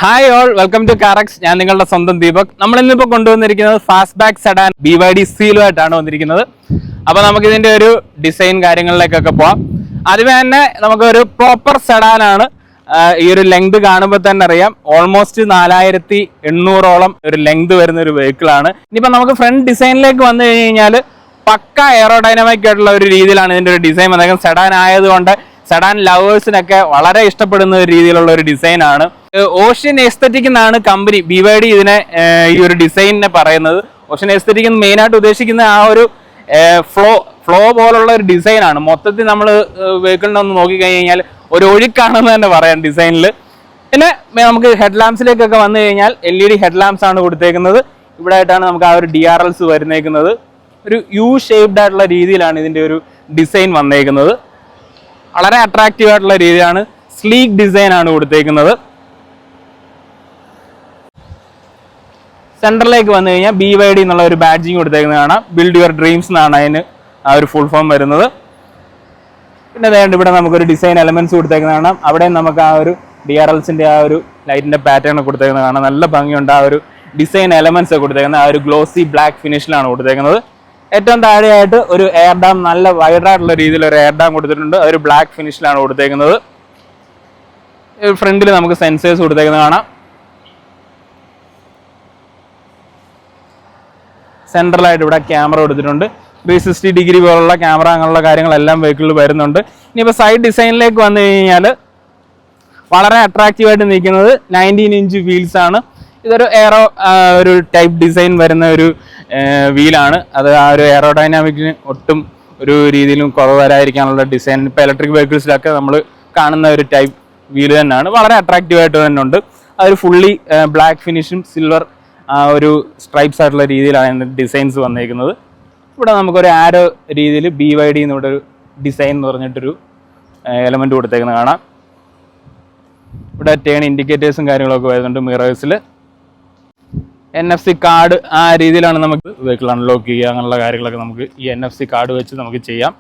Hi all, welcome to കാറക്സ്. ഞാൻ നിങ്ങളുടെ സ്വന്തം ദീപക്. നമ്മൾ ഇന്നിപ്പോൾ കൊണ്ടുവന്നിരിക്കുന്നത് ഫാസ്റ്റ് ബാക്ക് സെഡാൻ BYD സീലുമായിട്ടാണ് വന്നിരിക്കുന്നത്. അപ്പോൾ നമുക്ക് ഇതിന്റെ ഒരു ഡിസൈൻ കാര്യങ്ങളിലേക്കൊക്കെ പോവാം. ആദ്യമേ തന്നെ നമുക്കൊരു പ്രോപ്പർ സെഡാനാണ്. ഈ ഒരു ലെങ്ത് കാണുമ്പോൾ തന്നെ അറിയാം, ഓൾമോസ്റ്റ് 4800ഓളം ഒരു ലെങ്ത് വരുന്ന ഒരു വെഹിക്കിൾ ആണ്. ഇനിയിപ്പോൾ നമുക്ക് ഫ്രണ്ട് ഡിസൈനിലേക്ക് വന്നു കഴിഞ്ഞാൽ പക്ക എയറോഡൈനാമിക് ആയിട്ടുള്ള ഒരു രീതിയിലാണ് ഇതിന്റെ ഒരു ഡിസൈൻ വന്നേക്കുന്നത്. സെഡാൻ ആയതുകൊണ്ട് സെഡാൻ ലവേഴ്സിനൊക്കെ വളരെ ഇഷ്ടപ്പെടുന്ന ഒരു രീതിയിലുള്ള ഒരു ഡിസൈൻ ആണ്. ഓഷ്യൻ എസ്തെറ്റിക് എന്നാണ് കമ്പനി BYD ഇതിനെ ഈ ഒരു ഡിസൈനിനെ പറയുന്നത്. ഓഷ്യൻ എസ്തെറ്റിക് മെയിനായിട്ട് ഉദ്ദേശിക്കുന്ന ആ ഒരു ഫ്ലോ പോലുള്ള ഒരു ഡിസൈൻ ആണ്. മൊത്തത്തിൽ നമ്മൾ വെഹിക്കിളിനെ ഒന്ന് നോക്കിക്കഴിഞ്ഞാൽ ഒരു ഒഴുക്കാണെന്ന് തന്നെ പറയാം ഡിസൈനിൽ. പിന്നെ നമുക്ക് ഹെഡ് ലാംപ്സിലേക്കൊക്കെ വന്നു കഴിഞ്ഞാൽ LED ഹെഡ് ലാംപ്സ് ആണ് കൊടുത്തേക്കുന്നത്. ഇവിടെ ആയിട്ടാണ് നമുക്ക് ആ ഒരു DRLs വരുന്നേക്കുന്നത്. ഒരു യു ഷേപ്ഡ് ആയിട്ടുള്ള രീതിയിലാണ് ഇതിന്റെ ഒരു ഡിസൈൻ വന്നേക്കുന്നത്. വളരെ അട്രാക്റ്റീവ് ആയിട്ടുള്ള രീതിയാണ്, സ്ലീക്ക് ഡിസൈൻ ആണ് കൊടുത്തേക്കുന്നത്. സെന്ററിലേക്ക് വന്നു കഴിഞ്ഞാൽ BYD എന്നുള്ള ഒരു ബാഡ്ജിങ് കൊടുത്തേക്കുന്നത് കാണാം. ബിൽഡ് യുവർ ഡ്രീംസ് എന്നാണ് അതിന് ആ ഒരു ഫുൾ ഫോം വരുന്നത്. പിന്നെ അതായത് ഇവിടെ നമുക്കൊരു ഡിസൈൻ എലമെന്റ്സ് കൊടുത്തേക്കുന്നത് കാണാം. അവിടെ നമുക്ക് ആ ഒരു DRLസിന്റെ ആ ഒരു ലൈറ്റിന്റെ പാറ്റേൺ കൊടുത്തേക്കുന്നത് കാണാം. നല്ല ഭംഗിയുണ്ട്. ആ ഒരു ഡിസൈൻ എലമെന്റ്സ് കൊടുത്തേക്കുന്നത് ആ ഒരു ഗ്ലോസി ബ്ലാക്ക് ഫിനിഷിലാണ് കൊടുത്തേക്കുന്നത്. ഏറ്റവും താഴെയായിട്ട് ഒരു എയർ ഡാം, നല്ല വൈഡായിട്ടുള്ള രീതിയിൽ ഒരു എയർ ഡാം കൊടുത്തിട്ടുണ്ട്. അതൊരു ബ്ലാക്ക് ഫിനിഷിലാണ് കൊടുത്തേക്കുന്നത്. ഫ്രണ്ടിൽ നമുക്ക് സെൻസേഴ്സ് കൊടുത്തേക്കുന്നത് കാണാം. സെൻട്രലായിട്ട് ഇവിടെ ക്യാമറ കൊടുത്തിട്ടുണ്ട്. 360 ഡിഗ്രി പോലുള്ള ക്യാമറ, അങ്ങനെയുള്ള കാര്യങ്ങളെല്ലാം വെഹിക്കിളിൽ വരുന്നുണ്ട്. ഇനിയിപ്പോൾ സൈഡ് ഡിസൈനിലേക്ക് വന്നു കഴിഞ്ഞാൽ വളരെ അട്രാക്റ്റീവായിട്ട് നിൽക്കുന്നത് 19 ഇഞ്ച് വീൽസ് ആണ്. ഇതൊരു ഒരു ടൈപ്പ് ഡിസൈൻ വരുന്ന ഒരു വീലാണ്. അത് ആ ഒരു എയറോഡൈനാമിക്കിന് ഒട്ടും ഒരു രീതിയിലും കുറവ് വരാതിരിക്കാനുള്ള ഡിസൈൻ. ഇപ്പോൾ ഇലക്ട്രിക് വെഹിക്കിൾസിലൊക്കെ നമ്മൾ കാണുന്ന ഒരു ടൈപ്പ് വീല് തന്നെയാണ്. വളരെ അട്രാക്റ്റീവായിട്ട് തന്നെ ഉണ്ട്. അതൊരു ഫുള്ളി ബ്ലാക്ക് ഫിനിഷും സിൽവർ ഒരു സ്ട്രൈപ്സ് ആയിട്ടുള്ള രീതിയിലാണ് ഡിസൈൻസ് വന്നേക്കുന്നത്. ഇവിടെ നമുക്കൊരു ആരോ രീതിയിൽ BYD എന്നിവിടെ ഒരു ഡിസൈൻ എന്ന് പറഞ്ഞിട്ടൊരു എലമെന്റ് കൊടുത്തേക്കുന്നത് കാണാം. ഇവിടെ ടേൺ ഇൻഡിക്കേറ്റേഴ്സും കാര്യങ്ങളൊക്കെ വരുന്നുണ്ട്. മിറേഴ്സിൽ NFC കാർഡ് ആ രീതിയിലാണ് നമുക്ക് വെഹിക്കിൾ അൺലോക്ക് ചെയ്യുക. അങ്ങനെയുള്ള കാര്യങ്ങളൊക്കെ നമുക്ക് ഈ NFC കാർഡ് വെച്ച് നമുക്ക് ചെയ്യാം.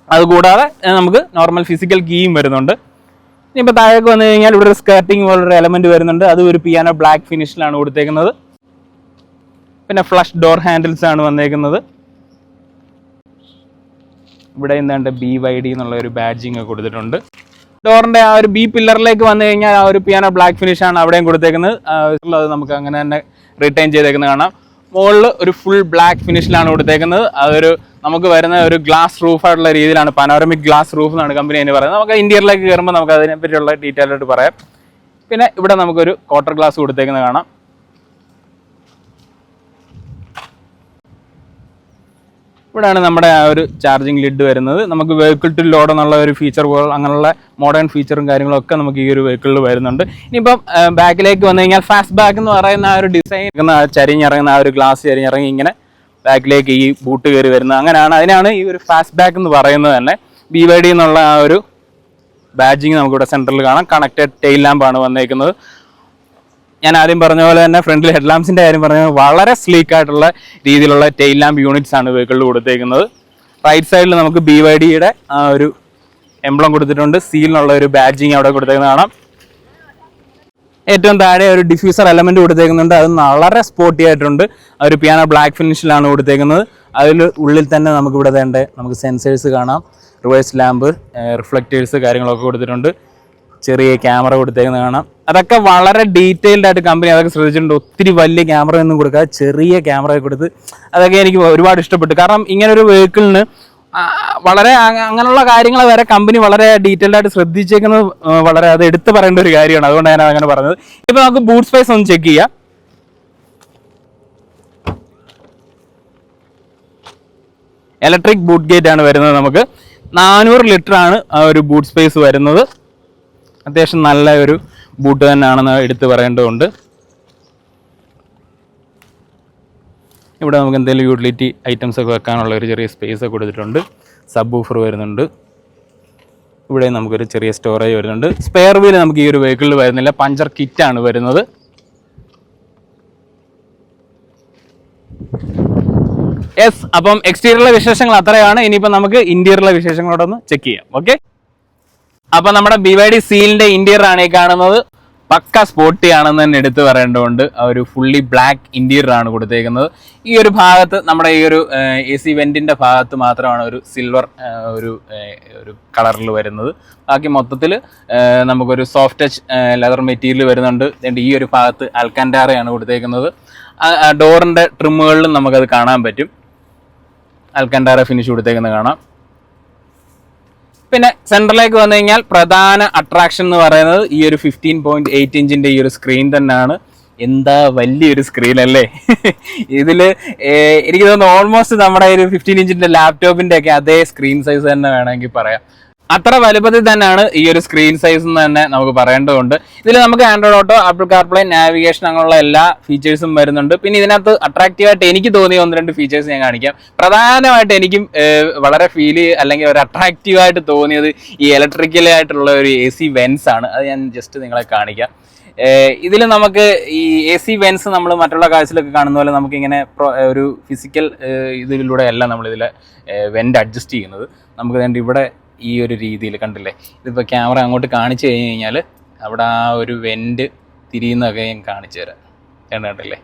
അതുകൂടാതെ നമുക്ക് നോർമൽ ഫിസിക്കൽ കീയും വരുന്നുണ്ട്. ഇനിയിപ്പോൾ താഴേക്ക് വന്നു കഴിഞ്ഞാൽ ഇവിടെ ഒരു സ്കേർട്ടിങ് പോലൊരു എലമെന്റ് വരുന്നുണ്ട്. അത് ഒരു പിയാനോ ബ്ലാക്ക് ഫിനിഷിലാണ് കൊടുത്തേക്കുന്നത്. പിന്നെ ഫ്ലഷ് ഡോർ ഹാൻഡിൽസ് ആണ് വന്നേക്കുന്നത്. ഇവിടെ എന്താണ്ട് BYD എന്നുള്ള ഒരു ബാഡ്ജിങ് കൊടുത്തിട്ടുണ്ട്. ഡോറിന്റെ ആ ഒരു B പില്ലറിലേക്ക് വന്നു കഴിഞ്ഞാൽ ആ ഒരു പിയാനോ ബ്ലാക്ക് ഫിനിഷ് ആണ് അവിടെയും കൊടുത്തേക്കുന്നത്. അത് നമുക്ക് അങ്ങനെ തന്നെ റിട്ടൈൻ ചെയ്തേക്കുന്നത് കാണാം. മുകളിൽ ഒരു ഫുൾ ബ്ലാക്ക് ഫിനിഷിലാണ് കൊടുത്തേക്കുന്നത്. അതൊരു നമുക്ക് വരുന്ന ഒരു ഗ്ലാസ് റൂഫായിട്ടുള്ള രീതിയിലാണ്, പനോറമിക് ഗ്ലാസ് റൂഫ് എന്നാണ് കമ്പനി അതിന് പറയുന്നത്. നമുക്ക് ഇന്റീരിയറിലേക്ക് കയറുമ്പോൾ നമുക്ക് അതിനെപ്പറ്റിയുള്ള ഡീറ്റെയിൽ ആയിട്ട് പറയാം. പിന്നെ ഇവിടെ നമുക്കൊരു ക്വാർട്ടർ ഗ്ലാസ് കൊടുത്തേക്കുന്നത് കാണാം. ഇവിടെയാണ് നമ്മുടെ ആ ഒരു ചാർജിങ് ലിഡ് വരുന്നത്. നമുക്ക് വെഹിക്കിൾ ടു ലോഡ് എന്നുള്ള ഒരു ഫീച്ചർ പോലെ അങ്ങനെയുള്ള മോഡേൺ ഫീച്ചറും കാര്യങ്ങളൊക്കെ നമുക്ക് ഈ ഒരു വെഹിക്കിളിൽ വരുന്നുണ്ട്. ഇനിയിപ്പം ബാക്കിലേക്ക് വന്നു കഴിഞ്ഞാൽ ഫാസ്റ്റ് ബാക്ക് എന്ന് പറയുന്ന ആ ഒരു ഡിസൈൻ ചരിഞ്ഞിറങ്ങുന്ന ആ ഒരു ഗ്ലാസ് ചരിഞ്ഞിറങ്ങി ഇങ്ങനെ ബാക്കിലേക്ക് ഈ ബൂട്ട് കയറി വരുന്നത്, അങ്ങനെയാണ്. അതിനാണ് ഈ ഒരു ഫാസ്റ്റ് ബാക്ക് എന്ന് പറയുന്നത് തന്നെ. BYD എന്നുള്ള ആ ഒരു ബാഡ്ജിങ് നമുക്കിവിടെ സെൻറ്ററിൽ കാണാം. കണക്റ്റഡ് ടെയിൽ ലാമ്പാണ് വന്നേക്കുന്നത്. ഞാൻ ആദ്യം പറഞ്ഞ പോലെ തന്നെ ഫ്രണ്ടിൽ ഹെഡ് ലാംപ്സിന്റെ കാര്യം പറഞ്ഞാൽ വളരെ സ്ലീക്ക് ആയിട്ടുള്ള രീതിയിലുള്ള ടെയിൽ ലാമ്പ് യൂണിറ്റ്സ് ആണ് വെഹിക്കിളിൽ കൊടുത്തേക്കുന്നത്. റൈറ്റ് സൈഡിൽ നമുക്ക് BYDയുടെ ആ ഒരു എംബ്ലം കൊടുത്തിട്ടുണ്ട്. സീലിനുള്ള ഒരു ബാഡ്ജിങ് അവിടെ കൊടുത്തേക്കുന്നത് കാണാം. ഏറ്റവും താഴെ ഒരു ഡിഫ്യൂസർ എലമെന്റ് കൊടുത്തേക്കുന്നുണ്ട്. അത് വളരെ സ്പോർട്ടി ആയിട്ടുണ്ട്. ഒരു പിയാനോ ബ്ലാക്ക് ഫിനിഷിലാണ് കൊടുത്തേക്കുന്നത്. അതിൽ ഉള്ളിൽ തന്നെ നമുക്ക് ഇവിടെ നമുക്ക് സെൻസേഴ്സ് കാണാം. റിവേഴ്സ് ലാമ്പ്, റിഫ്ലക്റ്റേഴ്സ് കാര്യങ്ങളൊക്കെ കൊടുത്തിട്ടുണ്ട്. ചെറിയ ക്യാമറ കൊടുത്തേക്കുന്നത് കാണാം. അതൊക്കെ വളരെ ഡീറ്റെയിൽഡ് ആയിട്ട് കമ്പനി അതൊക്കെ ശ്രദ്ധിച്ചിട്ടുണ്ട്. ഒത്തിരി വലിയ ക്യാമറ ഒന്നും കൊടുക്കാതെ ചെറിയ ക്യാമറ കൊടുത്ത് അതൊക്കെ എനിക്ക് ഒരുപാട് ഇഷ്ടപ്പെട്ടു. കാരണം ഇങ്ങനൊരു വെഹിക്കിളിന് വളരെ അങ്ങനെയുള്ള കാര്യങ്ങൾ വരെ കമ്പനി വളരെ ഡീറ്റെയിൽഡ് ആയിട്ട് ശ്രദ്ധിച്ചേക്കുന്നത് വളരെ അത് എടുത്തു പറയേണ്ട ഒരു കാര്യമാണ്. അതുകൊണ്ട് ഞാൻ അങ്ങനെ പറഞ്ഞത്. ഇപ്പൊ നമുക്ക് ബൂട്ട് സ്പേസ് ഒന്ന് ചെക്ക് ചെയ്യാം. ഇലക്ട്രിക് ബൂട്ട് ഗേറ്റ് ആണ് വരുന്നത്. നമുക്ക് 400 ലിറ്റർ ആണ് ആ ഒരു ബൂട്ട് സ്പേസ് വരുന്നത്. അത്യാവശ്യം നല്ല ഒരു ബൂട്ട് തന്നെയാണെന്ന് എടുത്ത് പറയേണ്ടതുണ്ട്. ഇവിടെ നമുക്ക് എന്തെങ്കിലും യൂട്ടിലിറ്റി ഐറ്റംസ് ഒക്കെ വെക്കാനുള്ള ഒരു ചെറിയ സ്പേസ് ഒക്കെ കൊടുത്തിട്ടുണ്ട്. സബ് വൂഫർ വരുന്നുണ്ട്. ഇവിടെ നമുക്കൊരു ചെറിയ സ്റ്റോറേജ് വരുന്നുണ്ട്. സ്പെയർ വീല് നമുക്ക് ഈ ഒരു വെഹിക്കിളിൽ വരുന്നില്ല. പഞ്ചർ കിറ്റാണ് വരുന്നത്. യെസ്, അപ്പം എക്സ്റ്റീരിയറിലെ വിശേഷങ്ങൾ അത്രയാണ്. ഇനിയിപ്പോൾ നമുക്ക് ഇന്റീരിയറിലെ വിശേഷങ്ങളോടൊന്ന് ചെക്ക് ചെയ്യാം. ഓക്കെ, അപ്പൊ നമ്മുടെ BYD സീലിന്റെ ഇന്റീരിയർ ആണ് ഈ കാണുന്നത്. പക്ക സ്പോർട്ടി ആണെന്ന് തന്നെ എടുത്ത് പറയേണ്ടതുകൊണ്ട് ഒരു ഫുള്ളി ബ്ലാക്ക് ഇന്റീരിയർ ആണ് കൊടുത്തേക്കുന്നത്. ഈ ഒരു ഭാഗത്ത് നമ്മുടെ ഈ ഒരു AC വെന്റിന്റെ ഭാഗത്ത് മാത്രമാണ് ഒരു സിൽവർ ഒരു കളറിൽ വരുന്നത്. ബാക്കി മൊത്തത്തിൽ നമുക്കൊരു സോഫ്റ്റ് ടച്ച് ലെതർ മെറ്റീരിയൽ വരുന്നുണ്ട്. ഈ ഒരു ഭാഗത്ത് അൽക്കാൻഡാറയാണ് കൊടുത്തേക്കുന്നത്. ഡോറിന്റെ ട്രിമ്മുകളിലും നമുക്കത് കാണാൻ പറ്റും, അൽക്കാൻഡാറ ഫിനിഷ് കൊടുത്തേക്കുന്നത് കാണാം. പിന്നെ സെൻട്രലിലേക്ക് വന്നു കഴിഞ്ഞാൽ പ്രധാന അട്രാക്ഷൻ എന്ന് പറയുന്നത് ഈ ഒരു 15.8 ഇഞ്ചിന്റെ ഈ ഒരു സ്ക്രീൻ തന്നെയാണ്. എന്താ വലിയൊരു സ്ക്രീൻ അല്ലേ ഇതില്. എനിക്ക് തോന്നുന്നു ഓൾമോസ്റ്റ് നമ്മുടെ ഒരു 15 ഇഞ്ചിന്റെ ലാപ്ടോപ്പിന്റെ ഒക്കെ അതേ സ്ക്രീൻ സൈസ് തന്നെ വേണമെങ്കിൽ പറയാം. അത്ര വലുപ്പത്തിൽ തന്നെയാണ് ഈ ഒരു സ്ക്രീൻ സൈസ് എന്ന് തന്നെ നമുക്ക് പറയേണ്ടതുണ്ട്. ഇതിൽ നമുക്ക് Android auto, apple CarPlay, navigation അങ്ങനെയുള്ള എല്ലാ ഫീച്ചേഴ്സും വരുന്നുണ്ട്. പിന്നെ ഇതിനകത്ത് അട്രാക്റ്റീവായിട്ട് എനിക്ക് തോന്നിയ 1-2 ഫീച്ചേഴ്സ് ഞാൻ കാണിക്കാം. പ്രധാനമായിട്ട് എനിക്കും വളരെ അല്ലെങ്കിൽ ഒരു അട്രാക്റ്റീവായിട്ട് തോന്നിയത് ഈ ഇലക്ട്രിക്കലായിട്ടുള്ള ഒരു AC വെൻസ് ആണ്. അത് ഞാൻ ജസ്റ്റ് നിങ്ങളെ കാണിക്കാം. ഇതിൽ നമുക്ക് ഈ AC വെൻസ് നമ്മൾ മറ്റുള്ള കാഴ്ചയിലൊക്കെ കാണുന്ന പോലെ നമുക്കിങ്ങനെ ഒരു ഫിസിക്കൽ ഇതിലൂടെ അല്ല നമ്മളിതിൽ വെന്റ് അഡ്ജസ്റ്റ് ചെയ്യുന്നത്. നമുക്ക് വേണ്ടി ഇവിടെ ഈ ഒരു രീതിയിൽ കണ്ടില്ലേ, ഇതിപ്പോൾ ക്യാമറ അങ്ങോട്ട് കാണിച്ചു കഴിഞ്ഞ് കഴിഞ്ഞാൽ അവിടെ ആ ഒരു വെന്റ് തിരിയുന്നതൊക്കെ ഞാൻ കാണിച്ചു തരാം. കണ്ടില്ലേ,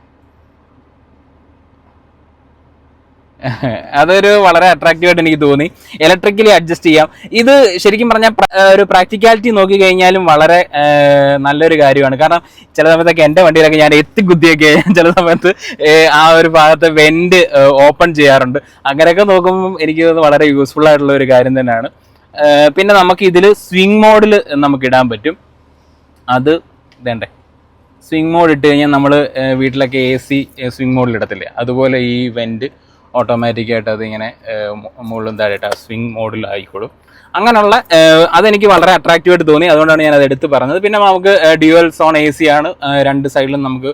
അതൊരു വളരെ അട്രാക്റ്റീവായിട്ട് എനിക്ക് തോന്നി. ഇലക്ട്രിക്കലി അഡ്ജസ്റ്റ് ചെയ്യാം. ഇത് ശരിക്കും പറഞ്ഞാൽ ഒരു പ്രാക്ടിക്കാലിറ്റി നോക്കി കഴിഞ്ഞാലും വളരെ നല്ലൊരു കാര്യമാണ്. കാരണം ചില സമയത്തൊക്കെ എൻ്റെ വണ്ടിയിലൊക്കെ ഞാൻ എത്തിക്കുത്തിയൊക്കെ ചില സമയത്ത് ആ ഒരു ഭാഗത്ത് വെന്റ് ഓപ്പൺ ചെയ്യാറുണ്ട്. അങ്ങനെയൊക്കെ നോക്കുമ്പോൾ എനിക്ക് വളരെ യൂസ്ഫുൾ ആയിട്ടുള്ള ഒരു കാര്യം തന്നെയാണ്. പിന്നെ നമുക്ക് ഇതിൽ സ്വിംഗ് മോഡിൽ നമുക്ക് ഇടാൻ പറ്റും. അത് ഇതേണ്ടേ, സ്വിംഗ് മോഡ് ഇട്ട് കഴിഞ്ഞാൽ നമ്മൾ വീട്ടിലൊക്കെ AC സ്വിംഗ് മോഡിൽ ഇടത്തില്ലേ, അതുപോലെ ഈ വെന്റ് ഓട്ടോമാറ്റിക്കായിട്ട് അതിങ്ങനെ മുകളിലും താഴെയായിട്ട് ആ സ്വിംഗ് മോഡിൽ ആയിക്കോളും. അങ്ങനെയുള്ള അതെനിക്ക് വളരെ അട്രാക്റ്റീവായിട്ട് തോന്നി, അതുകൊണ്ടാണ് ഞാൻ അത് എടുത്ത് പറഞ്ഞത്. പിന്നെ നമുക്ക് ഡ്യുവൽ സോൺ AC ആണ്. രണ്ട് സൈഡിലും നമുക്ക്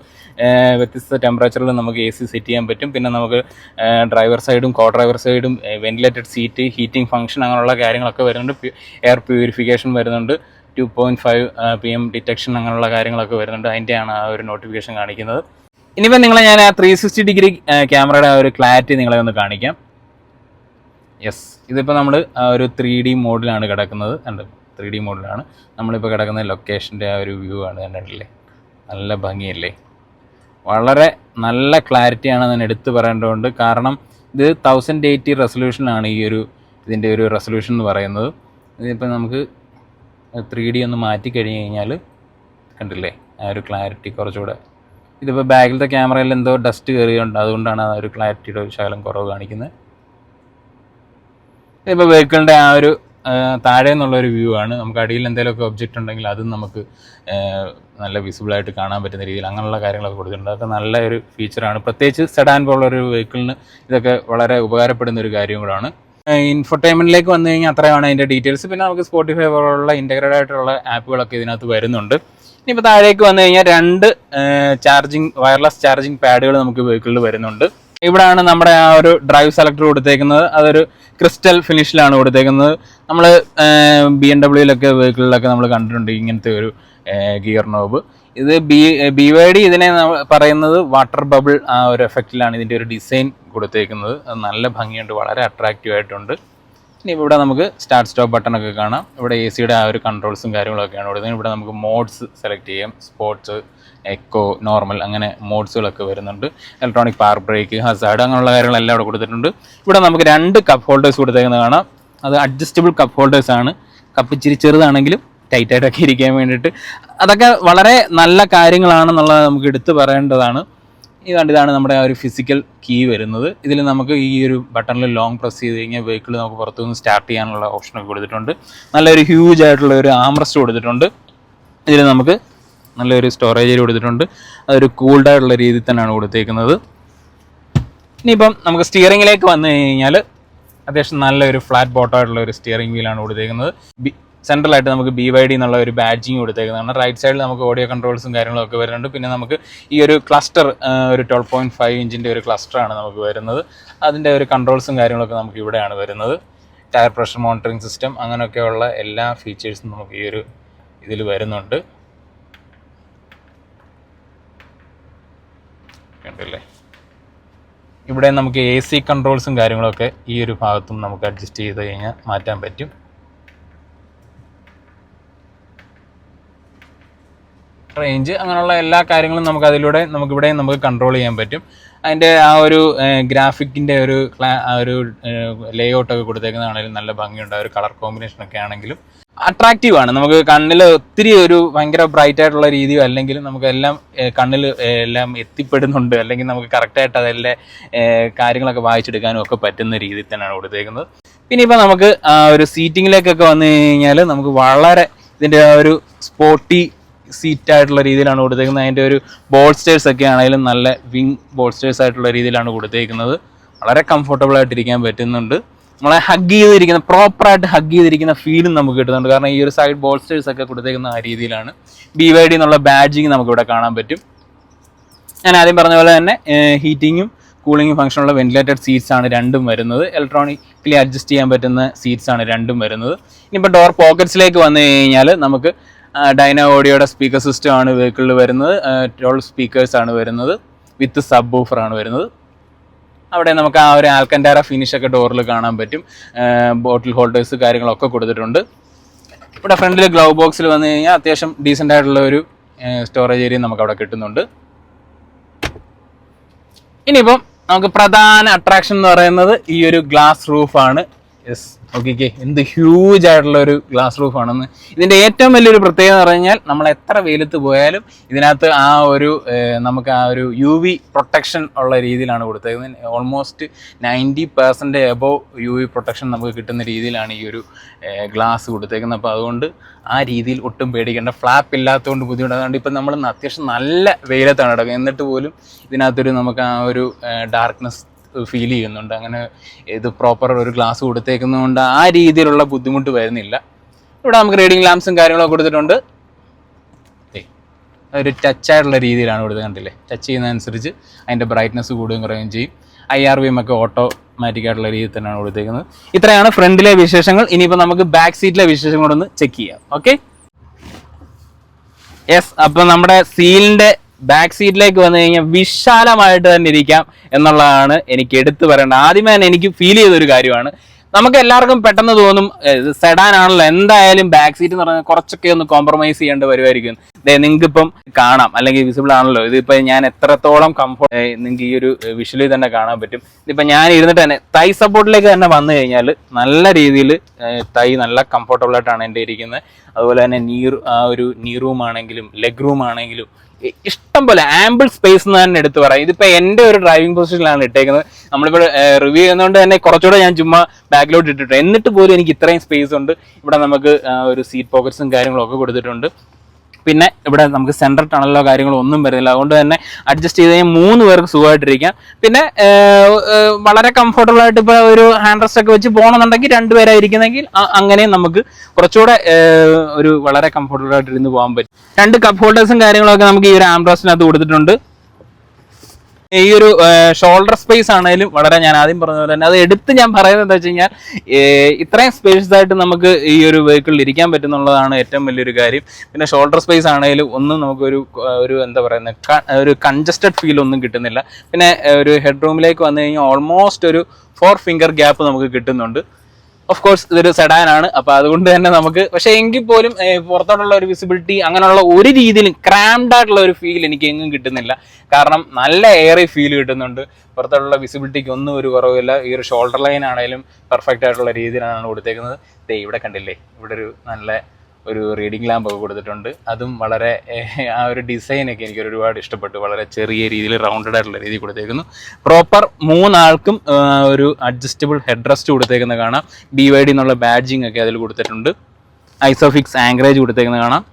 വ്യത്യസ്ത ടെമ്പറേച്ചറിൽ നമുക്ക് AC സെറ്റ് ചെയ്യാൻ പറ്റും. പിന്നെ നമുക്ക് ഡ്രൈവർ സൈഡും കോ ഡ്രൈവർ സൈഡും വെന്റിലേറ്റഡ് സീറ്റ്, ഹീറ്റിംഗ് ഫംഗ്ഷൻ അങ്ങനെയുള്ള കാര്യങ്ങളൊക്കെ വരുന്നുണ്ട്. എയർ പ്യൂരിഫിക്കേഷൻ വരുന്നുണ്ട്. 2.5 PM ഡിറ്റക്ഷൻ അങ്ങനെയുള്ള കാര്യങ്ങളൊക്കെ വരുന്നുണ്ട്. അതിൻ്റെയാണ് ആ ഒരു നോട്ടിഫിക്കേഷൻ കാണിക്കുന്നത്. ഇനിയിപ്പോൾ നിങ്ങളെ ഞാൻ ആ 360 ഡിഗ്രി ക്യാമറയുടെ ആ ഒരു ക്ലാരിറ്റി നിങ്ങളെ ഒന്ന് കാണിക്കാം. യെസ്, ഇതിപ്പോൾ നമ്മൾ ആ ഒരു 3D മോഡിലാണ് കിടക്കുന്നത്. കണ്ട് 3D മോഡിലാണ് നമ്മളിപ്പോൾ കിടക്കുന്ന ലൊക്കേഷൻ്റെ ആ ഒരു വ്യൂ ആണ്. കണ്ടിട്ടില്ലേ, നല്ല ഭംഗിയല്ലേ, വളരെ നല്ല ക്ലാരിറ്റിയാണ് ഞാൻ എടുത്തു പറയേണ്ടതുണ്ട്. കാരണം ഇത് 1080 റെസൊല്യൂഷനാണ് ഇതിൻ്റെ ഒരു റെസൊല്യൂഷൻ എന്ന് പറയുന്നത്. ഇതിപ്പോൾ നമുക്ക് 3D ഒന്ന് മാറ്റി കഴിഞ്ഞ് കഴിഞ്ഞാൽ കണ്ടില്ലേ ആ ഒരു ക്ലാരിറ്റി കുറച്ചുകൂടെ. ഇതിപ്പോൾ ബാക്കിലത്തെ ക്യാമറയിൽ എന്തോ ഡസ്റ്റ് കയറിയുണ്ട്, അതുകൊണ്ടാണ് ആ ഒരു ക്ലാരിറ്റിയുടെ ഒരു ശകലം കുറവ് കാണിക്കുന്നത്. ഇതിപ്പോൾ വെഹിക്കിളിൻ്റെ ആ ഒരു താഴെ നിന്നുള്ളൊരു വ്യൂ ആണ്. നമുക്ക് അടിയിൽ എന്തെങ്കിലുമൊക്കെ ഒബ്ജക്റ്റ് ഉണ്ടെങ്കിൽ അതും നമുക്ക് നല്ല വിസിബിളായിട്ട് കാണാൻ പറ്റുന്ന രീതിയിൽ അങ്ങനെയുള്ള കാര്യങ്ങളൊക്കെ കൊടുത്തിട്ടുണ്ട്. അതൊക്കെ നല്ല ഒരു ഫീച്ചറാണ്. പ്രത്യേകിച്ച് സെഡാൻ പോലുള്ളൊരു വെഹിക്കിളിന് ഇതൊക്കെ വളരെ ഉപകാരപ്പെടുന്ന ഒരു കാര്യം കൂടാണ്. ഇൻഫർടൈൻമെൻറ്റിലേക്ക് വന്നു കഴിഞ്ഞാൽ അത്രയാണ് അതിൻ്റെ ഡീറ്റെയിൽസ്. പിന്നെ നമുക്ക് സ്പോട്ടിഫൈ പോലുള്ള ഇൻറ്റഗ്രേറ്റഡ് ആയിട്ടുള്ള ആപ്പുകളൊക്കെ ഇതിനകത്ത് വരുന്നുണ്ട്. ഇനിയിപ്പോൾ താഴേക്ക് വന്നു കഴിഞ്ഞാൽ 2 വയർലെസ് ചാർജിങ് പാഡുകൾ നമുക്ക് വെഹിക്കിളിൽ വരുന്നുണ്ട്. ഇവിടെയാണ് നമ്മുടെ ആ ഒരു ഡ്രൈവ് സെലക്ടർ കൊടുത്തേക്കുന്നത്. അതൊരു ക്രിസ്റ്റൽ ഫിനിഷിലാണ് കൊടുത്തേക്കുന്നത്. നമ്മൾ BMW വെഹിക്കിളിലൊക്കെ നമ്മൾ കണ്ടിട്ടുണ്ട് ഇങ്ങനത്തെ ഒരു ഗിയർ നോബ്. ഇത് BYD ഇതിനെ പറയുന്നത് വാട്ടർ ബബിൾ ആ ഒരു എഫക്റ്റിലാണ് ഇതിൻ്റെ ഒരു ഡിസൈൻ കൊടുത്തേക്കുന്നത്. അത് നല്ല ഭംഗിയുണ്ട്, വളരെ അട്രാക്റ്റീവ് ആയിട്ടുണ്ട്. ഇനി ഇവിടെ നമുക്ക് സ്റ്റാർട്ട് സ്റ്റോപ്പ് ബട്ടണൊക്കെ കാണാം. ഇവിടെ AC ആ ഒരു കൺട്രോൾസും കാര്യങ്ങളൊക്കെയാണ് കൊടുക്കുന്നത്. ഇവിടെ നമുക്ക് മോഡ്സ് സെലക്ട് ചെയ്യാം, സ്പോർട്സ്, എക്കോ, നോർമൽ അങ്ങനെ മോഡ്സുകളൊക്കെ വരുന്നുണ്ട്. ഇലക്ട്രോണിക് പാർക്ക് ബ്രേക്ക്, ഹസാർഡ് അങ്ങനെയുള്ള കാര്യങ്ങളെല്ലാം ഇവിടെ കൊടുത്തിട്ടുണ്ട്. ഇവിടെ നമുക്ക് 2 കപ്പ് ഹോൾഡേഴ്സ് കൊടുത്തേക്കുന്നത് കാണാം. അത് അഡ്ജസ്റ്റബിൾ കപ്പ് ഹോൾഡേഴ്സ് ആണ്. കപ്പ് ഇച്ചിരി ചെറുതാണെങ്കിലും ടൈറ്റായിട്ടൊക്കെ ഇരിക്കാൻ വേണ്ടിയിട്ട് അതൊക്കെ വളരെ നല്ല കാര്യങ്ങളാണെന്നുള്ളത് നമുക്ക് എടുത്തു പറയേണ്ടതാണ്. ഇതാണ് നമ്മുടെ ആ ഒരു ഫിസിക്കൽ കീ വരുന്നത്. ഇതിൽ നമുക്ക് ഈ ഒരു ബട്ടണിൽ ലോങ് പ്രസ് ചെയ്ത് കഴിഞ്ഞാൽ വെഹിക്കിൾ നമുക്ക് പുറത്തുനിന്ന് സ്റ്റാർട്ട് ചെയ്യാനുള്ള ഓപ്ഷനൊക്കെ കൊടുത്തിട്ടുണ്ട്. നല്ലൊരു ഹ്യൂജ് ആയിട്ടുള്ള ഒരു ആംറസ്റ്റ് കൊടുത്തിട്ടുണ്ട്. ഇതിൽ നമുക്ക് നല്ലൊരു സ്റ്റോറേജ് കൊടുത്തിട്ടുണ്ട്. അതൊരു കൂൾഡ് ആയിട്ടുള്ള രീതിയിൽ തന്നെയാണ് കൊടുത്തേക്കുന്നത്. ഇനിയിപ്പം നമുക്ക് സ്റ്റിയറിങ്ങിലേക്ക് വന്നു കഴിഞ്ഞാൽ അത്യാവശ്യം നല്ലൊരു ഫ്ലാറ്റ് ബോട്ടമായിട്ടുള്ള ഒരു സ്റ്റിയറിംഗ് വീലാണ് കൊടുത്തേക്കുന്നത്. സെൻട്രലായിട്ട് നമുക്ക് BYD എന്നുള്ള ഒരു ബാഡ്ജിങ് കൊടുത്തേക്കുന്നതാണ്. റൈറ്റ് സൈഡിൽ നമുക്ക് ഓഡിയോ കൺട്രോൾസും കാര്യങ്ങളൊക്കെ വരുന്നുണ്ട്. പിന്നെ നമുക്ക് ഈ ഒരു ക്ലസ്റ്റർ ഒരു 12.5 ഇഞ്ചിൻ്റെ ഒരു ക്ലസ്റ്ററാണ് നമുക്ക് വരുന്നത്. അതിൻ്റെ ഒരു കൺട്രോൾസും കാര്യങ്ങളൊക്കെ നമുക്ക് ഇവിടെയാണ് വരുന്നത്. ടയർ പ്രഷർ മോണിറ്ററിംഗ് സിസ്റ്റം അങ്ങനെയൊക്കെയുള്ള എല്ലാ ഫീച്ചേഴ്സും നമുക്ക് ഈ ഒരു ഇതിൽ വരുന്നുണ്ട്. കണ്ടില്ലേ, ഇവിടെ നമുക്ക് AC കൺട്രോൾസും കാര്യങ്ങളൊക്കെ ഈ ഒരു ഭാഗത്തും നമുക്ക് അഡ്ജസ്റ്റ് ചെയ്ത് കഴിഞ്ഞാൽ മാറ്റാൻ പറ്റും. റേഞ്ച്, അങ്ങനെയുള്ള എല്ലാ കാര്യങ്ങളും നമുക്കിവിടെ നമുക്ക് കൺട്രോൾ ചെയ്യാൻ പറ്റും. അതിൻ്റെ ആ ഒരു ഗ്രാഫിക്കിൻ്റെ ഒരു ലേ ഔട്ടൊക്കെ കൊടുത്തേക്കുന്നതാണെങ്കിലും നല്ല ഭംഗിയുണ്ട്. ആ ഒരു കളർ കോമ്പിനേഷനൊക്കെ ആണെങ്കിലും അട്രാക്റ്റീവാണ്. നമുക്ക് കണ്ണിൽ ഒത്തിരി ഒരു ഭയങ്കര ബ്രൈറ്റ് ആയിട്ടുള്ള രീതിയോ അല്ലെങ്കിൽ നമുക്കെല്ലാം കണ്ണിൽ എല്ലാം എത്തിപ്പെടുന്നുണ്ട്, അല്ലെങ്കിൽ നമുക്ക് കറക്റ്റായിട്ട് അതിലെ കാര്യങ്ങളൊക്കെ വായിച്ചെടുക്കാനും ഒക്കെ പറ്റുന്ന രീതിയിൽ തന്നെയാണ് കൊടുത്തേക്കുന്നത്. പിന്നെ ഇപ്പോൾ നമുക്ക് ഒരു സീറ്റിങ്ങിലേക്കൊക്കെ വന്നു കഴിഞ്ഞാൽ നമുക്ക് വളരെ ഇതിൻ്റെ ആ ഒരു സ്പോർട്ടി സീറ്റായിട്ടുള്ള രീതിയിലാണ് കൊടുത്തേക്കുന്നത്. അതിൻ്റെ ഒരു ബോൾസ്റ്റേഴ്സ് ഒക്കെ ആണെങ്കിലും നല്ല വിങ് ബോൾസ്റ്റേഴ്സ് ആയിട്ടുള്ള രീതിയിലാണ് കൊടുത്തേക്കുന്നത്. വളരെ കംഫർട്ടബിൾ ആയിട്ടിരിക്കാൻ പറ്റുന്നുണ്ട്. നമ്മളെ പ്രോപ്പറായിട്ട് ഹഗ് ചെയ്തിരിക്കുന്ന ഫീലും നമുക്ക് കിട്ടുന്നുണ്ട്. കാരണം ഈ ഒരു സൈഡ് ബോൾസ്റ്റേഴ്സ് ഒക്കെ കൊടുത്തേക്കുന്ന ആ രീതിയിലാണ്. BYD എന്നുള്ള ബാഡ്ജിങ് നമുക്കിവിടെ കാണാൻ പറ്റും. ഞാൻ ആദ്യം പറഞ്ഞ പോലെ തന്നെ ഹീറ്റിങ്ങും കൂളിംഗ് ഫംഗ്ഷനുള്ള വെന്റിലേറ്റഡ് സീറ്റ്സ് ആണ് രണ്ടും വരുന്നത്. ഇലക്ട്രോണിക്കലി അഡ്ജസ്റ്റ് ചെയ്യാൻ പറ്റുന്ന സീറ്റ്സ് ആണ് രണ്ടും വരുന്നത്. ഇനിയിപ്പോൾ ഡോർ പോക്കറ്റ്സിലേക്ക് വന്നു കഴിഞ്ഞാൽ നമുക്ക് ഡൈന ഓഡിയോയുടെ സ്പീക്കർ സിസ്റ്റം ആണ് വെഹിക്കിളിൽ വരുന്നത്. 12 സ്പീക്കേഴ്സ് ആണ് വരുന്നത്, വിത്ത് സബ് വൂഫർ ആണ് വരുന്നത്. അവിടെ നമുക്ക് ആ ഒരു ആൽക്കൻഡാര ഫിനിഷൊക്കെ ഡോറിൽ കാണാൻ പറ്റും. ബോട്ടിൽ ഹോൾഡേഴ്സ് കാര്യങ്ങളൊക്കെ കൊടുത്തിട്ടുണ്ട്. ഇവിടെ ഫ്രണ്ടിൽ ഗ്ലൗ ബോക്സിൽ വന്നു കഴിഞ്ഞാൽ അത്യാവശ്യം ഡീസൻ്റ് ആയിട്ടുള്ള ഒരു സ്റ്റോറേജ് ഏരിയ നമുക്ക് അവിടെ കിട്ടുന്നുണ്ട്. ഇനിയിപ്പം നമുക്ക് പ്രധാന അട്രാക്ഷൻ എന്ന് പറയുന്നത് ഈ ഒരു ഗ്ലാസ് റൂഫാണ്. യെസ്, ഓക്കെ, എന്ത് ഹ്യൂജ് ആയിട്ടുള്ള ഒരു ഗ്ലാസ് റൂഫാണെന്ന്. ഇതിൻ്റെ ഏറ്റവും വലിയൊരു പ്രത്യേകത എന്ന് പറഞ്ഞാൽ നമ്മൾ എത്ര വെയിലത്ത് പോയാലും ഇതിനകത്ത് നമുക്ക് ആ ഒരു UV പ്രൊട്ടക്ഷൻ ഉള്ള രീതിയിലാണ് കൊടുത്തേക്കുന്നത്. ഓൾമോസ്റ്റ് 90% എബോവ് UV പ്രൊട്ടക്ഷൻ നമുക്ക് കിട്ടുന്ന രീതിയിലാണ് ഈ ഒരു ഗ്ലാസ് കൊടുത്തേക്കുന്നത്. അപ്പോൾ അതുകൊണ്ട് ആ രീതിയിൽ ഒട്ടും പേടിക്കേണ്ട. ഫ്ലാപ്പ് ഇല്ലാത്തതുകൊണ്ട് ബുദ്ധിമുട്ട്. അതുകൊണ്ട് ഇപ്പം നമ്മൾ അത്യാവശ്യം നല്ല വെയിലത്താണ് കിടക്കുന്നത്, എന്നിട്ട് പോലും ഇതിനകത്തൊരു നമുക്ക് ആ ഒരു ഡാർക്ക്നെസ് ഫീൽ ചെയ്യുന്നുണ്ട്. അങ്ങനെ ഇത് പ്രോപ്പർ ഒരു ഗ്ലാസ് കൊടുത്തേക്കുന്നതുകൊണ്ട് ആ രീതിയിലുള്ള ബുദ്ധിമുട്ട് വരുന്നില്ല. ഇവിടെ നമുക്ക് റീഡിങ് ലാംപ്സും കാര്യങ്ങളൊക്കെ കൊടുത്തിട്ടുണ്ട്. ഒരു ടച്ച് ആയിട്ടുള്ള രീതിയിലാണ് കൊടുത്തത്, കണ്ടില്ലേ? ടച്ച് ചെയ്യുന്നതനുസരിച്ച് അതിൻ്റെ ബ്രൈറ്റ്നസ് കൂടുകയും കുറയുകയും ചെയ്യും. IRVM ഒക്കെ ഓട്ടോമാറ്റിക് ആയിട്ടുള്ള രീതിയിൽ തന്നെയാണ് കൊടുത്തേക്കുന്നത്. ഇത്രയാണ് ഫ്രണ്ടിലെ വിശേഷങ്ങൾ. ഇനിയിപ്പോൾ നമുക്ക് ബാക്ക് സീറ്റിലെ വിശേഷങ്ങളൊന്ന് ചെക്ക് ചെയ്യാം. Okay, yes. അപ്പോൾ നമ്മുടെ സീലിൻ്റെ ബാക്ക് സീറ്റിലേക്ക് വന്നു കഴിഞ്ഞാൽ വിശാലമായിട്ട് തന്നെ ഇരിക്കാം എന്നുള്ളതാണ് എനിക്ക് എടുത്തു പറയേണ്ടത്. ആദ്യമേ തന്നെ എനിക്ക് ഫീൽ ചെയ്തൊരു കാര്യമാണ്. നമുക്ക് എല്ലാവർക്കും പെട്ടെന്ന് തോന്നും സെഡാൻ ആണല്ലോ, എന്തായാലും ബാക്ക് സീറ്റ് എന്ന് പറഞ്ഞാൽ കുറച്ചൊക്കെ ഒന്ന് കോംപ്രമൈസ് ചെയ്യേണ്ട വരുമായിരിക്കും. നിങ്ങൾക്ക് ഇപ്പം കാണാം, അല്ലെങ്കിൽ വിസിബിൾ ആണല്ലോ. ഇതിപ്പോൾ ഞാൻ എത്രത്തോളം കംഫർട്ട് നിങ്ങൾക്ക് ഈ ഒരു വിഷ്വലിൽ തന്നെ കാണാൻ പറ്റും. ഇതിപ്പോൾ ഞാൻ ഇരുന്നിട്ട് തന്നെ തൈ സപ്പോർട്ടിലേക്ക് തന്നെ വന്നു കഴിഞ്ഞാൽ നല്ല രീതിയിൽ തൈ നല്ല കംഫർട്ടബിൾ ആയിട്ടാണ് എൻ്റെ ഇരിക്കുന്നത്. അതുപോലെ തന്നെ നീ റൂം ആണെങ്കിലും ലെഗ് റൂം ആണെങ്കിലും ഇഷ്ടം പോലെ ആംബിൾ സ്പേസ് എന്ന് തന്നെ എടുത്ത് പറയാം. ഇതിപ്പോൾ എൻ്റെ ഒരു ഡ്രൈവിംഗ് പൊസിഷനിലാണ് ഇട്ടേക്കുന്നത്. നമ്മളിപ്പോൾ റിവ്യൂ ചെയ്യുന്നതുകൊണ്ട് തന്നെ കുറച്ചുകൂടെ ഞാൻ ചുമ്മാ ബാക്കിലോട്ട് ഇട്ടിട്ടുണ്ട്. എന്നിട്ട് പോലും എനിക്ക് ഇത്രയും സ്പേസ് ഉണ്ട്. ഇവിടെ നമുക്ക് ഒരു സീറ്റ് പോക്കറ്റ്സും കാര്യങ്ങളും ഒക്കെ കൊടുത്തിട്ടുണ്ട്. പിന്നെ ഇവിടെ നമുക്ക് സെൻട്രൽ ടണലോ കാര്യങ്ങളോ ഒന്നും വരുന്നില്ല. അതുകൊണ്ട് തന്നെ അഡ്ജസ്റ്റ് ചെയ്ത് കഴിഞ്ഞാൽ 3 പേർക്ക് സുഖമായിട്ടിരിക്കാം. പിന്നെ വളരെ കംഫർട്ടബിൾ ആയിട്ട് ഇപ്പോൾ ഒരു ഹാൻഡ് റെസ്റ്റ് ഒക്കെ വെച്ച് പോകണമെന്നുണ്ടെങ്കിൽ 2 പേരായിരിക്കുന്നെങ്കിൽ അങ്ങനെ നമുക്ക് കുറച്ചുകൂടെ ഒരു വളരെ കംഫർട്ടബിൾ ആയിട്ട് ഇരുന്ന് പോകാൻ പറ്റും. 2 കപ്പ് ഹോൾഡേഴ്സും കാര്യങ്ങളൊക്കെ നമുക്ക് ഈ ഒരു ആംബ്രാസിനകത്ത് കൊടുത്തിട്ടുണ്ട്. ഈ ഒരു ഷോൾഡർ സ്പേസ് ആണെങ്കിലും വളരെ, ഞാൻ ആദ്യം പറഞ്ഞ പോലെ തന്നെ അത് എടുത്ത് ഞാൻ പറയുന്നത് എന്താ വെച്ച് കഴിഞ്ഞാൽ ഇത്രയും സ്പേഷ്യസ് ആയിട്ട് നമുക്ക് ഈ ഒരു വെഹിക്കിളിൽ ഇരിക്കാൻ പറ്റുന്നുള്ളതാണ് ഏറ്റവും വലിയൊരു കാര്യം. പിന്നെ ഷോൾഡർ സ്പേസ് ആണെങ്കിലും ഒന്നും നമുക്കൊരു എന്താ പറയുന്നത് ഒരു കൺജസ്റ്റഡ് ഫീൽ ഒന്നും കിട്ടുന്നില്ല. പിന്നെ ഒരു ഹെഡ് റൂമിലേക്ക് വന്നു കഴിഞ്ഞാൽ ഓൾമോസ്റ്റ് ഒരു 4 ഫിംഗർ ഗ്യാപ്പ് നമുക്ക് കിട്ടുന്നുണ്ട്. ഓഫ് കോഴ്സ് ഇതൊരു സെഡാനാണ്, അപ്പോൾ അതുകൊണ്ട് തന്നെ നമുക്ക്, പക്ഷേ എങ്കിൽ പോലും പുറത്തോട്ടുള്ള ഒരു വിസിബിലിറ്റി അങ്ങനെയുള്ള ഒരു രീതിയിലും ക്രാംഡ് ആയിട്ടുള്ള ഒരു ഫീൽ എനിക്ക് എങ്ങും കിട്ടുന്നില്ല. കാരണം നല്ല എയറി ഫീൽ കിട്ടുന്നുണ്ട്. പുറത്തോട്ടുള്ള വിസിബിലിറ്റിക്ക് ഒന്നും ഒരു കുറവില്ല. ഈ ഒരു ഷോൾഡർ ലൈൻ ആണെങ്കിലും പെർഫെക്റ്റ് ആയിട്ടുള്ള രീതിയിലാണ് കൊടുത്തേക്കുന്നത്. ഇവിടെ കണ്ടില്ലേ, ഇവിടെ ഒരു റീഡിംഗ് ലാമ്പ് ഒക്കെ കൊടുത്തിട്ടുണ്ട്. അതും വളരെ ആ ഒരു ഡിസൈനൊക്കെ എനിക്ക് ഒരുപാട് ഇഷ്ടപ്പെട്ടു. വളരെ ചെറിയ രീതിയിൽ റൗണ്ടഡ് ആയിട്ടുള്ള രീതിയിൽ കൊടുത്തേക്കുന്നു. പ്രോപ്പർ 3 ആൾക്കും ഒരു അഡ്ജസ്റ്റബിൾ ഹെഡ് റെസ്റ്റ് കൊടുത്തേക്കുന്ന കാണാം. BYD എന്നുള്ള ബാഡ്ജിങ് ഒക്കെ അതിൽ കൊടുത്തിട്ടുണ്ട്. ഐസോഫിക്സ് ആങ്കറേജ് കൊടുത്തേക്കുന്ന കാണാം.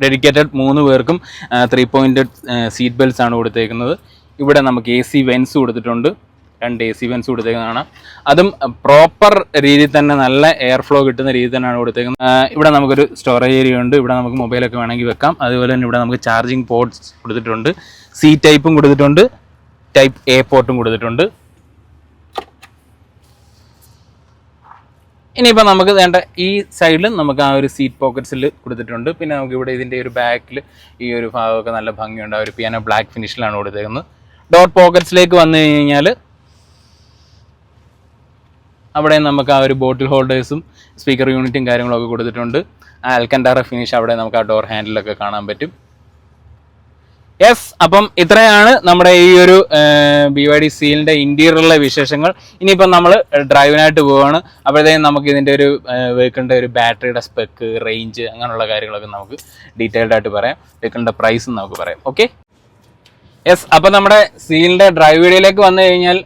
ഡെഡിക്കേറ്റഡ് 3 പേർക്കും 3 പോയിന്റഡ് സീറ്റ് ബെൽറ്റ്സ് ആണ് കൊടുത്തേക്കുന്നത്. ഇവിടെ നമുക്ക് AC വെൻസ് കൊടുത്തിട്ടുണ്ട്. 2 AC വെൻസ് കൊടുത്തേക്കുന്നതാണ്. അതും പ്രോപ്പർ രീതിയിൽ തന്നെ നല്ല എയർ ഫ്ലോ കിട്ടുന്ന രീതിയിൽ തന്നെയാണ് കൊടുത്തേക്കുന്നത്. ഇവിടെ നമുക്കൊരു സ്റ്റോറേജ് ഏരിയ ഉണ്ട്. ഇവിടെ നമുക്ക് മൊബൈലൊക്കെ വേണമെങ്കിൽ വെക്കാം. അതുപോലെ തന്നെ ഇവിടെ നമുക്ക് ചാർജിങ് പോർട്ട്സ് കൊടുത്തിട്ടുണ്ട്. C ടൈപ്പും കൊടുത്തിട്ടുണ്ട്, ടൈപ്പ് A പോർട്ടും കൊടുത്തിട്ടുണ്ട്. ഇനിയിപ്പോൾ നമുക്ക് വേണ്ട ഈ സൈഡിൽ നമുക്ക് ആ ഒരു സീറ്റ് പോക്കറ്റ്സിൽ കൊടുത്തിട്ടുണ്ട്. പിന്നെ നമുക്ക് ഇവിടെ ഇതിൻ്റെ ഒരു ബാക്കിൽ ഈ ഒരു ഭാഗമൊക്കെ നല്ല ഭംഗിയുണ്ട്. ആ ഒരു പിയാനോ ബ്ലാക്ക് ഫിനിഷിലാണ് കൊടുത്തേക്കുന്നത്. ഡോർ പോക്കറ്റ്സിലേക്ക് വന്നു കഴിഞ്ഞാൽ അവിടെ നമുക്ക് ആ ഒരു ബോട്ടിൽ ഹോൾഡേഴ്സും സ്പീക്കർ യൂണിറ്റും കാര്യങ്ങളൊക്കെ കൊടുത്തിട്ടുണ്ട്. ആ അൽക്കൻഡാറ ഫിനിഷ് അവിടെ നമുക്ക് ആ ഡോർ ഹാൻഡിലൊക്കെ കാണാൻ പറ്റും. യെസ്, അപ്പം ഇത്രയാണ് നമ്മുടെ ഈ ഒരു BYD സീലിൻ്റെ ഇൻറ്റീരിയറിലെ വിശേഷങ്ങൾ. ഇനിയിപ്പം നമ്മൾ ഡ്രൈവിനായിട്ട് പോവുകയാണ്. അപ്പോഴത്തേക്കും നമുക്ക് ഇതിൻ്റെ ഒരു വെഹിക്കിളിൻ്റെ ഒരു ബാറ്ററിയുടെ സ്പെക്ക്, റേഞ്ച്, അങ്ങനെയുള്ള കാര്യങ്ങളൊക്കെ നമുക്ക് ഡീറ്റെയിൽഡ് ആയിട്ട് പറയാം. വെഹിക്കിളിൻ്റെ പ്രൈസും നമുക്ക് പറയാം. Okay, yes. അപ്പം നമ്മുടെ സീലിൻ്റെ ഡ്രൈവ് വീഡിയോയിലേക്ക് വന്നു കഴിഞ്ഞാൽ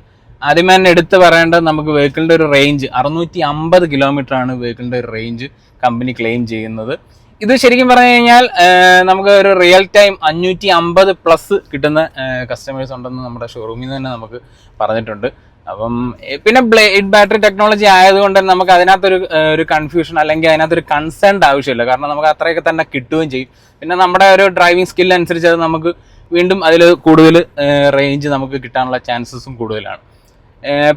ആദ്യമേ തന്നെ എടുത്ത് പറയേണ്ടത് നമുക്ക് വെഹിക്കിളിൻ്റെ ഒരു റേഞ്ച് 650 കിലോമീറ്റർ ആണ് വെഹിക്കിളിൻ്റെ ഒരു റേഞ്ച് കമ്പനി ക്ലെയിം ചെയ്യുന്നത്. ഇത് ശരിക്കും പറഞ്ഞു കഴിഞ്ഞാൽ നമുക്ക് ഒരു റിയൽ ടൈം 550+ കിട്ടുന്ന കസ്റ്റമേഴ്സ് ഉണ്ടെന്ന് നമ്മുടെ ഷോറൂമിൽ നിന്ന് തന്നെ നമുക്ക് പറഞ്ഞിട്ടുണ്ട്. അപ്പം പിന്നെ ബ്ലേഡ് ബാറ്ററി ടെക്നോളജി ആയതുകൊണ്ട് തന്നെ നമുക്ക് അതിനകത്തൊരു കൺഫ്യൂഷൻ അല്ലെങ്കിൽ അതിനകത്തൊരു കൺസേൺഡ് ആവശ്യമില്ല. കാരണം നമുക്ക് അത്രയൊക്കെ തന്നെ കിട്ടുകയും ചെയ്യും. പിന്നെ നമ്മുടെ ഒരു ഡ്രൈവിംഗ് സ്കിൽ അനുസരിച്ച് അത് നമുക്ക് വീണ്ടും അതിൽ കൂടുതൽ റേഞ്ച് നമുക്ക് കിട്ടാനുള്ള ചാൻസസും കൂടുതലാണ്.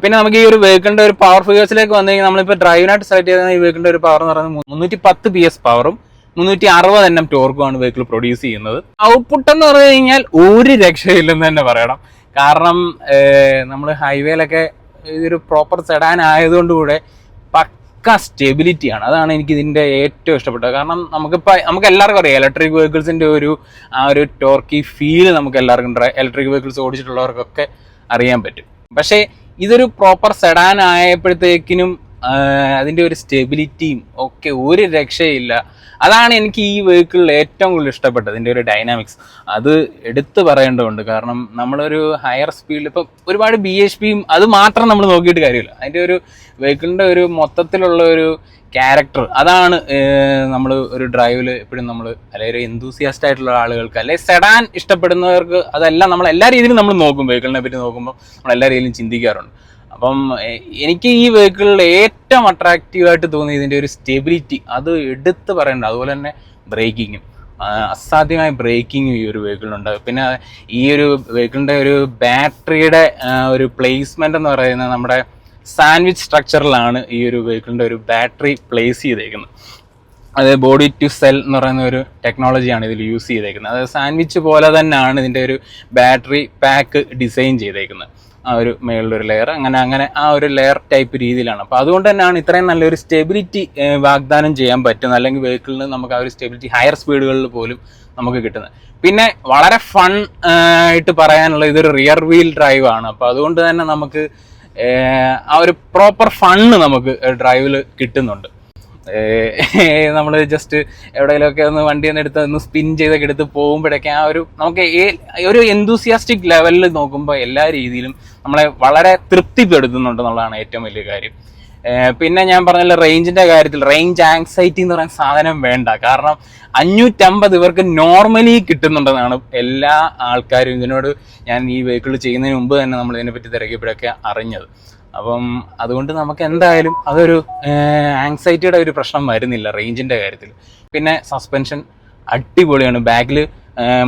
പിന്നെ നമുക്ക് ഈ ഒരു വെഹിക്കിളിൻ്റെ ഒരു പവർ ഫിഗേഴ്സിലേക്ക് വന്നു കഴിഞ്ഞാൽ നമ്മളിപ്പോൾ ഡ്രൈവിനായിട്ട് സെലക്ട് ചെയ്യുന്ന ഈ വെഹിക്കിളിൻ്റെ ഒരു പവർ എന്ന് പറയുന്നത് 310 PS പവറും 360 Nm ടോർക്കുമാണ് വെഹിക്കിൾ പ്രൊഡ്യൂസ് ചെയ്യുന്നത്. ഔട്ട്പുട്ട് എന്ന് പറഞ്ഞു കഴിഞ്ഞാൽ ഒരു രക്ഷയില്ലെന്ന് തന്നെ പറയണം. കാരണം നമ്മൾ ഹൈവേയിലൊക്കെ ഇതൊരു പ്രോപ്പർ സെഡാൻ ആയതുകൊണ്ട് കൂടെ പക്ക സ്റ്റെബിലിറ്റിയാണ്. അതാണ് എനിക്ക് ഇതിൻ്റെ ഏറ്റവും ഇഷ്ടപ്പെട്ടത്. കാരണം നമുക്ക് എല്ലാവർക്കും അറിയാം ഇലക്ട്രിക് വെഹിക്കിൾസിൻ്റെ ആ ഒരു ടോർക്കി ഫീൽ നമുക്ക് എല്ലാവർക്കും ഇലക്ട്രിക് വെഹിക്കിൾസ് ഓടിച്ചിട്ടുള്ളവർക്കൊക്കെ അറിയാൻ പറ്റും. പക്ഷേ ഇതൊരു പ്രോപ്പർ സെഡാൻ ആയപ്പോഴത്തേക്കിനും അതിൻ്റെ ഒരു സ്റ്റെബിലിറ്റിയും ഒക്കെ ഒരു രക്ഷയില്ല. അതാണ് എനിക്ക് ഈ വെഹിക്കിളിൽ ഏറ്റവും കൂടുതൽ ഇഷ്ടപ്പെട്ടത്, ഇതിൻ്റെ ഒരു ഡൈനാമിക്സ്. അത് എടുത്തു പറയേണ്ടതുണ്ട്. കാരണം നമ്മളൊരു ഹയർ സ്പീഡിൽ ഇപ്പം ഒരുപാട് BHPയും അത് മാത്രം നമ്മൾ നോക്കിയിട്ട് കാര്യമില്ല. അതിൻ്റെ ഒരു വെഹിക്കിളിൻ്റെ ഒരു മൊത്തത്തിലുള്ള ഒരു ക്യാരക്ടർ, അതാണ് നമ്മൾ ഒരു ഡ്രൈവിൽ എപ്പോഴും നമ്മൾ അല്ലെങ്കിൽ ഒരു എന്തൂസിയാസ്റ്റ് ആയിട്ടുള്ള ആളുകൾക്ക് അല്ലെങ്കിൽ സെഡാൻ ഇഷ്ടപ്പെടുന്നവർക്ക് അതെല്ലാം നമ്മൾ എല്ലാ രീതിയിലും നമ്മൾ നോക്കും. വെഹിക്കിളിനെ പറ്റി നോക്കുമ്പോൾ നമ്മൾ എല്ലാ രീതിയിലും ചിന്തിക്കാറുണ്ട്. അപ്പം എനിക്ക് ഈ വെഹിക്കിളിൽ ഏറ്റവും അട്രാക്റ്റീവായിട്ട് തോന്നിയ ഇതിൻ്റെ ഒരു സ്റ്റെബിലിറ്റി, അത് എടുത്ത് പറയേണ്ട. അതുപോലെ തന്നെ ബ്രേക്കിങ്ങും, അസാധ്യമായ ബ്രേക്കിങ്ങും ഈ ഒരു വെഹിക്കിളിനുണ്ട്. പിന്നെ ഈ ഒരു വെഹിക്കിളിൻ്റെ ഒരു ബാറ്ററിയുടെ ഒരു പ്ലേസ്മെൻ്റ് എന്ന് പറയുന്നത് നമ്മുടെ സാൻഡ്വിച്ച് സ്ട്രക്ചറിലാണ് ഈ ഒരു വെഹിക്കിളിൻ്റെ ഒരു ബാറ്ററി പ്ലേസ് ചെയ്തേക്കുന്നത്. അത് ബോഡി ടു സെൽ എന്ന് പറയുന്ന ഒരു ടെക്നോളജിയാണ് ഇതിൽ യൂസ് ചെയ്തേക്കുന്നത്. അത് സാൻഡ്വിച്ച് പോലെ തന്നെയാണ് ഇതിൻ്റെ ഒരു ബാറ്ററി പാക്ക് ഡിസൈൻ ചെയ്തേക്കുന്നത്. ആ ഒരു മേളിലൊരു ലെയർ, അങ്ങനെ ആ ഒരു ലെയർ ടൈപ്പ് രീതിയിലാണ്. അപ്പോൾ അതുകൊണ്ട് തന്നെയാണ് ഇത്രയും നല്ലൊരു സ്റ്റെബിലിറ്റി വാഗ്ദാനം ചെയ്യാൻ പറ്റുന്നത്. അല്ലെങ്കിൽ വെഹിക്കിളിന് നമുക്ക് ആ ഒരു സ്റ്റെബിലിറ്റി ഹയർ സ്പീഡുകളിൽ പോലും നമുക്ക് കിട്ടുന്നത്. പിന്നെ വളരെ ഫൺ ആയിട്ട് പറയാനുള്ള ഇതൊരു റിയർ വീൽ ഡ്രൈവ് ആണ്. അപ്പോൾ അതുകൊണ്ട് തന്നെ നമുക്ക് ആ ഒരു പ്രോപ്പർ ഫണ്ണ് നമുക്ക് ഡ്രൈവിൽ കിട്ടുന്നുണ്ട്. നമ്മൾ ജസ്റ്റ് എവിടെയെങ്കിലുമൊക്കെ ഒന്ന് വണ്ടി ഒന്ന് സ്പിൻ ചെയ്തൊക്കെ എടുത്ത് പോകുമ്പോഴൊക്കെ ആ ഒരു നമുക്ക് ഒരു എന്തൂസിയാസ്റ്റിക് ലെവലിൽ നോക്കുമ്പോൾ എല്ലാ രീതിയിലും നമ്മളെ വളരെ തൃപ്തിപ്പെടുത്തുന്നുണ്ടെന്നുള്ളതാണ് ഏറ്റവും വലിയ കാര്യം. പിന്നെ ഞാൻ പറഞ്ഞല്ലോ റേഞ്ചിൻ്റെ കാര്യത്തിൽ റേഞ്ച് ആങ്സൈറ്റി എന്ന് പറയുന്ന സാധനം വേണ്ട. കാരണം 550 ഇവർക്ക് നോർമലി കിട്ടുന്നുണ്ടെന്നാണ് എല്ലാ ആൾക്കാരും ഇതിനോട് ഞാൻ ഈ വെഹിക്കിൾ ചെയ്യുന്നതിന് മുമ്പ് തന്നെ നമ്മൾ ഇതിനെപ്പറ്റി തിരക്കിയപ്പോഴൊക്കെ അറിഞ്ഞത്. അപ്പം അതുകൊണ്ട് നമുക്ക് എന്തായാലും അതൊരു ആങ്സൈറ്റിയുടെ ഒരു പ്രശ്നം വരുന്നില്ല റേഞ്ചിൻ്റെ കാര്യത്തിൽ. പിന്നെ സസ്പെൻഷൻ അടിപൊളിയാണ്. ബാക്കിൽ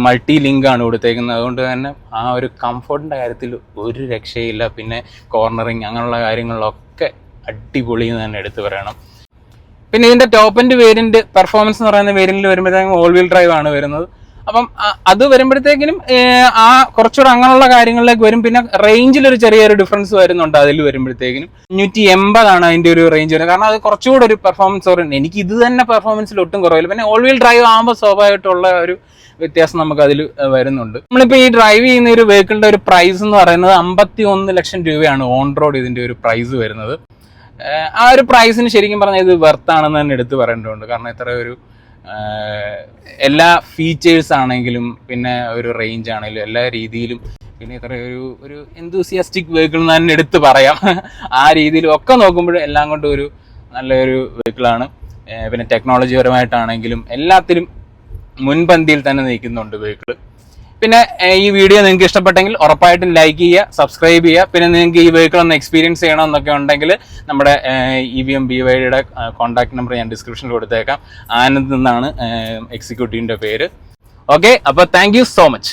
മൾട്ടി ലിങ്കാണ് കൊടുത്തേക്കുന്നത്. അതുകൊണ്ട് തന്നെ ആ ഒരു കംഫർട്ടിൻ്റെ കാര്യത്തിൽ ഒരു രക്ഷയില്ല. പിന്നെ കോർണറിങ് അങ്ങനെയുള്ള കാര്യങ്ങളിലൊക്കെ അടിപൊളി എന്ന് തന്നെ എടുത്തു പറയണം. പിന്നെ ഇതിൻ്റെ ടോപ്പ് എൻഡ് വേരിയൻറ്റ് പെർഫോമൻസ് എന്ന് പറയുന്ന വേരിയൻറ്റിൽ വരുമ്പോഴത്തേക്കും ഓൾ വീൽ ഡ്രൈവ് ആണ് വരുന്നത്. അപ്പം അത് വരുമ്പോഴത്തേക്കിനും ആ കുറച്ചുകൂടെ അങ്ങനെയുള്ള കാര്യങ്ങളിലേക്ക് വരും. പിന്നെ റേഞ്ചിലൊരു ചെറിയൊരു ഡിഫറൻസ് വരുന്നുണ്ട് അതിൽ വരുമ്പോഴത്തേക്കിനും. 580 അതിൻ്റെ ഒരു റേഞ്ച് വരുന്നത്. കാരണം അത് കുറച്ചുകൂടെ ഒരു പെർഫോമൻസ് ഓറിയൻറ്റ്. എനിക്ക് ഇത് തന്നെ പെർഫോമൻസിൽ ഒട്ടും കുറവില്ല. പിന്നെ ഓൾ വീൽ ഡ്രൈവ് ആകുമ്പോൾ സ്വാഭാവികമായിട്ടുള്ള ഒരു വ്യത്യാസം നമുക്ക് അതിൽ വരുന്നുണ്ട്. നമ്മളിപ്പോൾ ഈ ഡ്രൈവ് ചെയ്യുന്ന ഒരു വെഹിക്കിളിൻ്റെ ഒരു പ്രൈസ് എന്ന് പറയുന്നത് 51 ലക്ഷം രൂപയാണ് ഓൺ റോഡ് ഇതിൻ്റെ ഒരു പ്രൈസ് വരുന്നത്. ആ ഒരു പ്രൈസിന് ശരിക്കും പറഞ്ഞാൽ ഇത് വെർത്താണെന്ന് തന്നെ എടുത്ത് പറയേണ്ടതുണ്ട്. കാരണം ഇത്ര ഒരു എല്ലാ ഫീച്ചേഴ്സ് ആണെങ്കിലും പിന്നെ ഒരു റേഞ്ച് ആണെങ്കിലും എല്ലാ രീതിയിലും പിന്നെ ഇത്ര ഒരു എന്തൂസിയാസ്റ്റിക് വെഹിക്കിൾ എന്ന് തന്നെ എടുത്ത് പറയാം. ആ രീതിയിലും ഒക്കെ നോക്കുമ്പോൾ എല്ലാം കൊണ്ടും ഒരു നല്ലൊരു വെഹിക്കിളാണ്. പിന്നെ ടെക്നോളജി പരമായിട്ടാണെങ്കിലും എല്ലാത്തിലും മുൻപന്തിയിൽ തന്നെ നിൽക്കുന്നുണ്ട് വെഹിക്കിൾ. പിന്നെ ഈ വീഡിയോ നിങ്ങൾക്ക് ഇഷ്ടപ്പെട്ടെങ്കിൽ ഉറപ്പായിട്ടും ലൈക്ക് ചെയ്യുക, സബ്സ്ക്രൈബ് ചെയ്യുക. പിന്നെ നിങ്ങൾക്ക് ഈ വെഹിക്കിൾ ഒന്ന് എക്സ്പീരിയൻസ് ചെയ്യണമെന്നൊക്കെ ഉണ്ടെങ്കിൽ നമ്മുടെ EVM BYDയുടെ കോൺടാക്ട് നമ്പർ ഞാൻ ഡിസ്ക്രിപ്ഷനിൽ കൊടുത്തേക്കാം. ആനന്ദ് എന്നാണ് എക്സിക്യൂട്ടീവിൻ്റെ പേര്. ഓക്കെ, അപ്പോൾ താങ്ക് യു സോ മച്ച്.